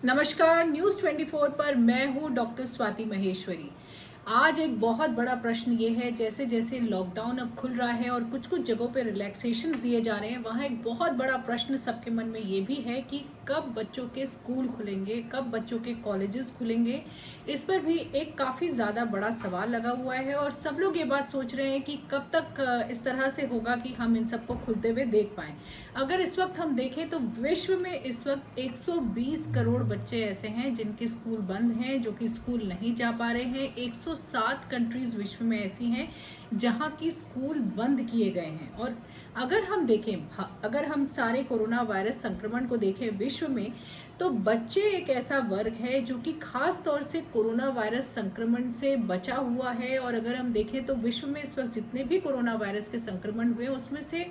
नमस्कार। न्यूज़ 24 पर मैं हूँ डॉक्टर स्वाति महेश्वरी। आज एक बहुत बड़ा प्रश्न ये है, जैसे जैसे लॉकडाउन अब खुल रहा है और कुछ कुछ जगहों पे रिलैक्सेशंस दिए जा रहे हैं, वहाँ एक बहुत बड़ा प्रश्न सबके मन में ये भी है कि कब बच्चों के स्कूल खुलेंगे, कब बच्चों के कॉलेजेस खुलेंगे। इस पर भी एक काफ़ी ज़्यादा बड़ा सवाल लगा हुआ है और सब लोग ये बात सोच रहे हैं कि कब तक इस तरह से होगा कि हम इन सबको खुलते हुए देख पाएँ। अगर इस वक्त हम देखें तो विश्व में इस वक्त 120 करोड़ बच्चे ऐसे हैं जिनके स्कूल बंद हैं, जो कि स्कूल नहीं जा पा रहे हैं। 107 कंट्रीज विश्व में ऐसी हैं जहां की स्कूल बंद किए गए हैं। और अगर हम देखें, अगर हम सारे कोरोना वायरस संक्रमण को देखें विश्व में, तो बच्चे एक ऐसा वर्ग है जो कि खास तौर से कोरोना वायरस संक्रमण से बचा हुआ है। और अगर हम देखें तो विश्व में इस वक्त जितने भी कोरोना वायरस के संक्रमण हुए उसमें से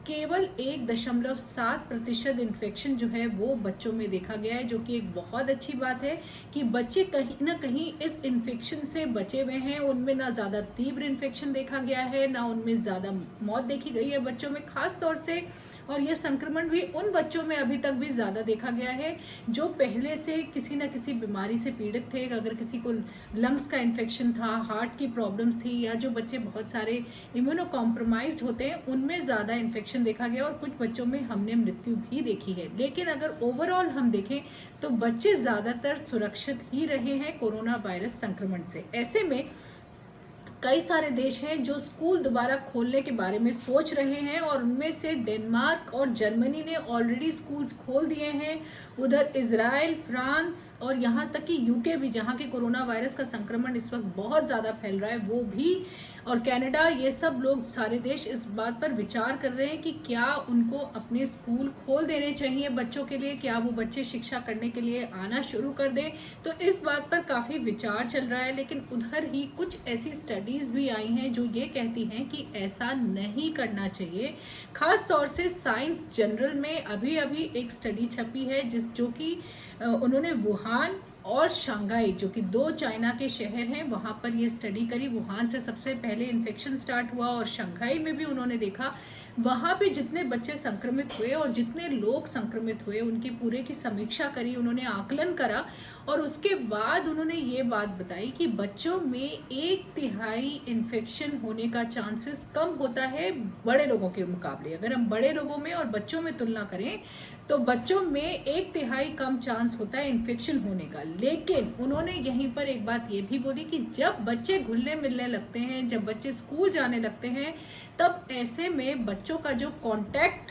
केवल 1.7% इन्फेक्शन जो है वो बच्चों में देखा गया है, जो कि एक बहुत अच्छी बात है कि बच्चे कहीं ना कहीं इस इन्फेक्शन से बचे हुए हैं। उनमें ना ज़्यादा तीव्र इन्फेक्शन देखा गया है, ना उनमें ज़्यादा मौत देखी गई है बच्चों में खास तौर से। और ये संक्रमण भी उन बच्चों में अभी तक भी ज़्यादा देखा गया है जो पहले से किसी न किसी बीमारी से पीड़ित थे। अगर किसी को लंग्स का इन्फेक्शन था, हार्ट की प्रॉब्लम्स थी, या जो बच्चे बहुत सारे इम्यूनो कॉम्प्रोमाइज्ड होते हैं, उनमें ज़्यादा इन्फेक्शन देखा गया और कुछ बच्चों में हमने मृत्यु भी देखी है। लेकिन अगर ओवरऑल हम देखें तो बच्चे ज़्यादातर सुरक्षित ही रहे हैं कोरोना वायरस संक्रमण से। ऐसे में कई सारे देश हैं जो स्कूल दोबारा खोलने के बारे में सोच रहे हैं और उनमें से डेनमार्क और जर्मनी ने ऑलरेडी स्कूल्स खोल दिए हैं। उधर इजराइल, फ्रांस और यहाँ तक कि यूके भी, जहाँ के कोरोना वायरस का संक्रमण इस वक्त बहुत ज़्यादा फैल रहा है, वो भी, और कनाडा, ये सब लोग, सारे देश इस बात पर विचार कर रहे हैं कि क्या उनको अपने स्कूल खोल देने चाहिए बच्चों के लिए, क्या वो बच्चे शिक्षा करने के लिए आना शुरू कर दें। तो इस बात पर काफ़ी विचार चल रहा है। लेकिन उधर ही कुछ ऐसी स्टडीज़ भी आई हैं जो ये कहती हैं कि ऐसा नहीं करना चाहिए। खास तौर से साइंस जर्नल में अभी अभी एक स्टडी छपी है जो कि उन्होंने वुहान और शंघाई, जो कि दो चाइना के शहर हैं, वहां पर ये स्टडी करी। वुहान से सबसे पहले इन्फेक्शन स्टार्ट हुआ और शंघाई में भी उन्होंने देखा वहां पे जितने बच्चे संक्रमित हुए और जितने लोग संक्रमित हुए उनकी पूरे की समीक्षा करी, उन्होंने आकलन करा और उसके बाद उन्होंने ये बात बताई कि बच्चों में 1/3 इन्फेक्शन होने का चांसेस कम होता है बड़े लोगों के मुकाबले। अगर हम बड़े लोगों में और बच्चों में तुलना करें तो बच्चों में 1/3 कम चांस होता है इन्फेक्शन होने का। लेकिन उन्होंने यहीं पर एक बात ये भी बोली कि जब बच्चे घुलने मिलने लगते हैं, जब बच्चे स्कूल जाने लगते हैं, तब ऐसे में बच्चों का जो कांटेक्ट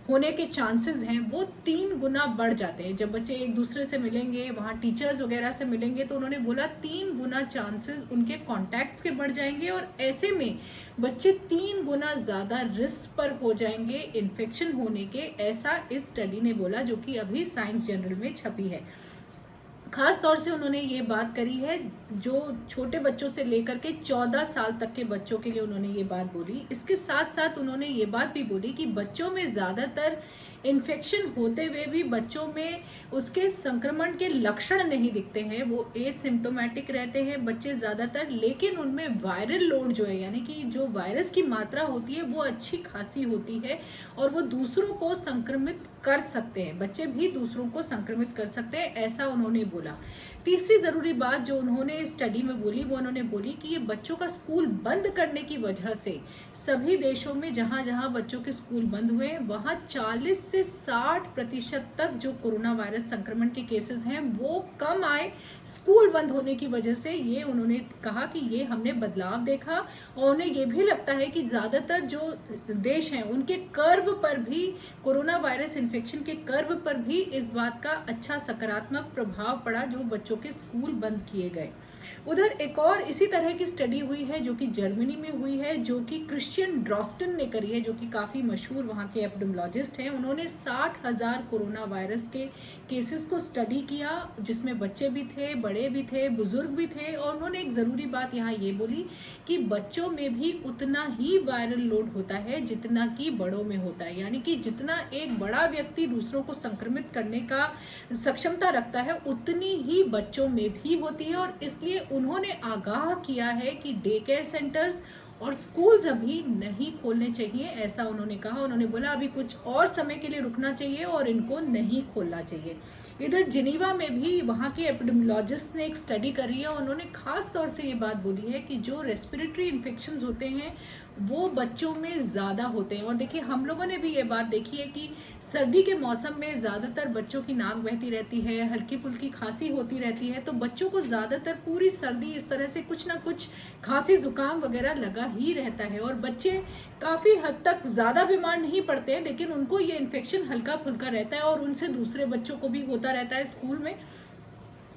होने के चांसेस हैं वो 3 गुना बढ़ जाते हैं। जब बच्चे एक दूसरे से मिलेंगे, वहाँ टीचर्स वगैरह से मिलेंगे, तो उन्होंने बोला 3 गुना चांसेस उनके कॉन्टैक्ट्स के बढ़ जाएंगे और ऐसे में बच्चे 3 गुना ज़्यादा रिस्क पर हो जाएंगे इन्फेक्शन होने के। ऐसा इस स्टडी ने बोला जो कि अभी साइंस जर्नल में छपी है। खास तौर से उन्होंने ये बात करी है जो छोटे बच्चों से लेकर के 14 साल तक के बच्चों के लिए उन्होंने ये बात बोली। इसके साथ साथ उन्होंने ये बात भी बोली कि बच्चों में ज़्यादातर इन्फेक्शन होते हुए भी बच्चों में उसके संक्रमण के लक्षण नहीं दिखते हैं, वो एसिम्प्टोमेटिक रहते हैं बच्चे ज़्यादातर। लेकिन उनमें वायरल लोड जो है, यानी कि जो वायरस की मात्रा होती है वो अच्छी खासी होती है और वो दूसरों को संक्रमित कर सकते हैं, बच्चे भी दूसरों को संक्रमित कर सकते हैं, ऐसा उन्होंने बोला। तीसरी ज़रूरी बात जो उन्होंने स्टडी में बोली वो उन्होंने बोली कि ये बच्चों का स्कूल बंद करने की वजह से सभी देशों में जहाँ जहाँ बच्चों के स्कूल बंद हुए वहाँ 40 से 60% तक जो कोरोना वायरस संक्रमण के केसेस हैं वो कम आए स्कूल बंद होने की वजह से। ये उन्होंने कहा कि ये हमने बदलाव देखा और उन्हें ये भी लगता है कि ज़्यादातर जो देश हैं उनके कर्व पर भी, कोरोना वायरस इन्फेक्शन के कर्व पर भी इस बात का अच्छा सकारात्मक प्रभाव पड़ा जो बच्चों के स्कूल बंद किए गए। उधर एक और इसी तरह की स्टडी हुई है जो कि जर्मनी में हुई है, जो कि क्रिश्चियन ड्रॉस्टन ने करी है, जो कि काफ़ी मशहूर वहाँ के एपिडेमियोलॉजिस्ट हैं। उन्होंने 60,000 कोरोना वायरस के केसेस को स्टडी किया जिसमें बच्चे भी थे, बड़े भी थे, बुजुर्ग भी थे। और उन्होंने एक ज़रूरी बात यहाँ ये बोली कि बच्चों में भी उतना ही वायरल लोड होता है जितना कि बड़ों में होता है, यानी कि जितना एक बड़ा व्यक्ति दूसरों को संक्रमित करने का सक्षमता रखता है उतनी ही बच्चों में भी होती है। और इसलिए उन्होंने आगाह किया है कि डे केयर सेंटर्स और स्कूल्स अभी नहीं खोलने चाहिए, ऐसा उन्होंने कहा। उन्होंने बोला अभी कुछ और समय के लिए रुकना चाहिए और इनको नहीं खोलना चाहिए। इधर जिनीवा में भी वहाँ के एपिडेमियोलॉजिस्ट ने एक स्टडी करी है, उन्होंने खास तौर से ये बात बोली है कि जो रेस्पिरेटरी इन्फेक्शंस होते हैं वो बच्चों में ज़्यादा होते हैं। और देखिए हम लोगों ने भी ये बात देखी है कि सर्दी के मौसम में ज़्यादातर बच्चों की नाक बहती रहती है, हल्की फुल्की खांसी होती रहती है, तो बच्चों को ज़्यादातर पूरी सर्दी इस तरह से कुछ ना कुछ खांसी जुकाम वगैरह लगा ही रहता है। और बच्चे काफ़ी हद तक ज़्यादा बीमार नहीं पड़ते हैं, लेकिन उनको ये इन्फेक्शन हल्का फुल्का रहता है और उनसे दूसरे बच्चों को भी होता रहता है स्कूल में।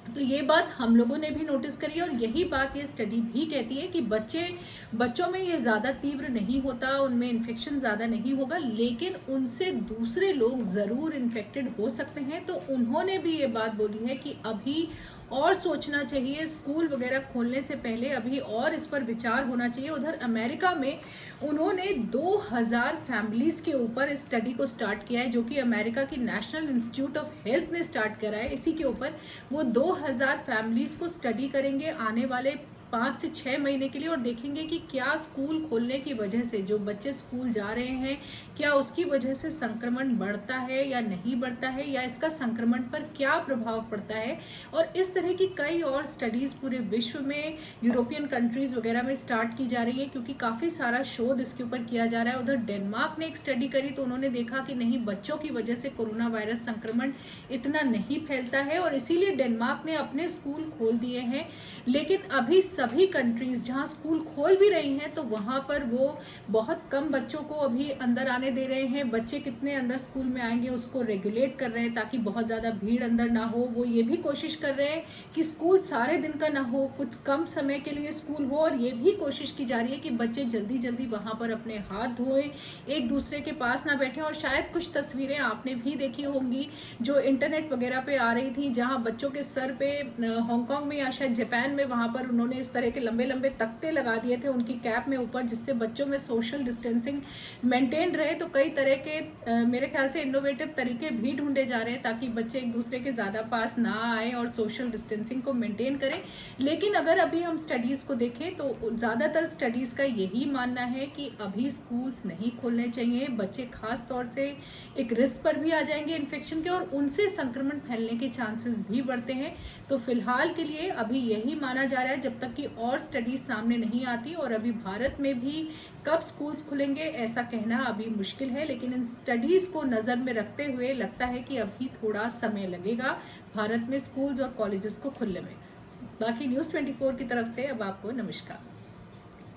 तो ये बात हम लोगों ने भी नोटिस करी है और यही बात ये स्टडी भी कहती है कि बच्चों में ये ज़्यादा तीव्र नहीं होता, उनमें इन्फेक्शन ज़्यादा नहीं होगा, लेकिन उनसे दूसरे लोग ज़रूर इन्फेक्टेड हो सकते हैं। तो उन्होंने भी ये बात बोली है कि अभी और सोचना चाहिए, स्कूल वगैरह खोलने से पहले अभी और इस पर विचार होना चाहिए। उधर अमेरिका में उन्होंने 2000 फैमिलीज के ऊपर इस स्टडी को स्टार्ट किया है, जो कि अमेरिका की नेशनल इंस्टीट्यूट ऑफ हेल्थ ने स्टार्ट करा है। इसी के ऊपर वो 2000 फैमिलीज को स्टडी करेंगे आने वाले 5 से 6 महीने के लिए और देखेंगे कि क्या स्कूल खोलने की वजह से जो बच्चे स्कूल जा रहे हैं, क्या उसकी वजह से संक्रमण बढ़ता है या नहीं बढ़ता है, या इसका संक्रमण पर क्या प्रभाव पड़ता है। और इस तरह की कई और स्टडीज़ पूरे विश्व में यूरोपियन कंट्रीज़ वगैरह में स्टार्ट की जा रही है, क्योंकि काफ़ी सारा शोध इसके ऊपर किया जा रहा है। उधर डेनमार्क ने एक स्टडी करी तो उन्होंने देखा कि नहीं, बच्चों की वजह से कोरोना वायरस संक्रमण इतना नहीं फैलता है और इसीलिए डेनमार्क ने अपने स्कूल खोल दिए हैं। लेकिन अभी सभी कंट्रीज जहां स्कूल खोल भी रही हैं तो वहां पर वो बहुत कम बच्चों को अभी अंदर आने दे रहे हैं। बच्चे कितने अंदर स्कूल में आएंगे उसको रेगुलेट कर रहे हैं ताकि बहुत ज़्यादा भीड़ अंदर ना हो। वो ये भी कोशिश कर रहे हैं कि स्कूल सारे दिन का ना हो, कुछ कम समय के लिए स्कूल हो। और ये भी कोशिश की जा रही है कि बच्चे जल्दी जल्दी वहाँ पर अपने हाथ धोएं, एक दूसरे के पास ना बैठें। और शायद कुछ तस्वीरें आपने भी देखी होंगी जो इंटरनेट वगैरह पे आ रही थी, जहाँ बच्चों के सर पे हांगकांग में या शायद जापान में वहाँ पर उन्होंने इस तरह के लंबे लंबे तख्ते लगा दिए थे उनकी कैप में ऊपर, जिससे बच्चों में सोशल डिस्टेंसिंग मेंटेन रहे। तो कई तरह के मेरे ख्याल से इनोवेटिव तरीके भी ढूंढे जा रहे हैं ताकि बच्चे एक दूसरे के ज़्यादा पास ना आए और सोशल डिस्टेंसिंग को मेंटेन करें। लेकिन अगर अभी हम स्टडीज़ को देखें तो ज़्यादातर स्टडीज़ का यही मानना है कि अभी स्कूल्स नहीं खोलने चाहिए। बच्चे खास तौर से एक रिस्क पर भी आ जाएंगे इन्फेक्शन के और उनसे संक्रमण फैलने के चांसेस भी बढ़ते हैं। तो फिलहाल के लिए अभी यही माना जा रहा है जब तक कि और स्टडीज सामने नहीं आती। और अभी भारत में भी कब स्कूल्स खुलेंगे ऐसा कहना अभी मुश्किल है, लेकिन इन स्टडीज को नज़र में रखते हुए लगता है कि अभी थोड़ा समय लगेगा भारत में स्कूल्स और कॉलेजेस को खुलने में। बाकी न्यूज़ 24 की तरफ से अब आपको नमस्कार।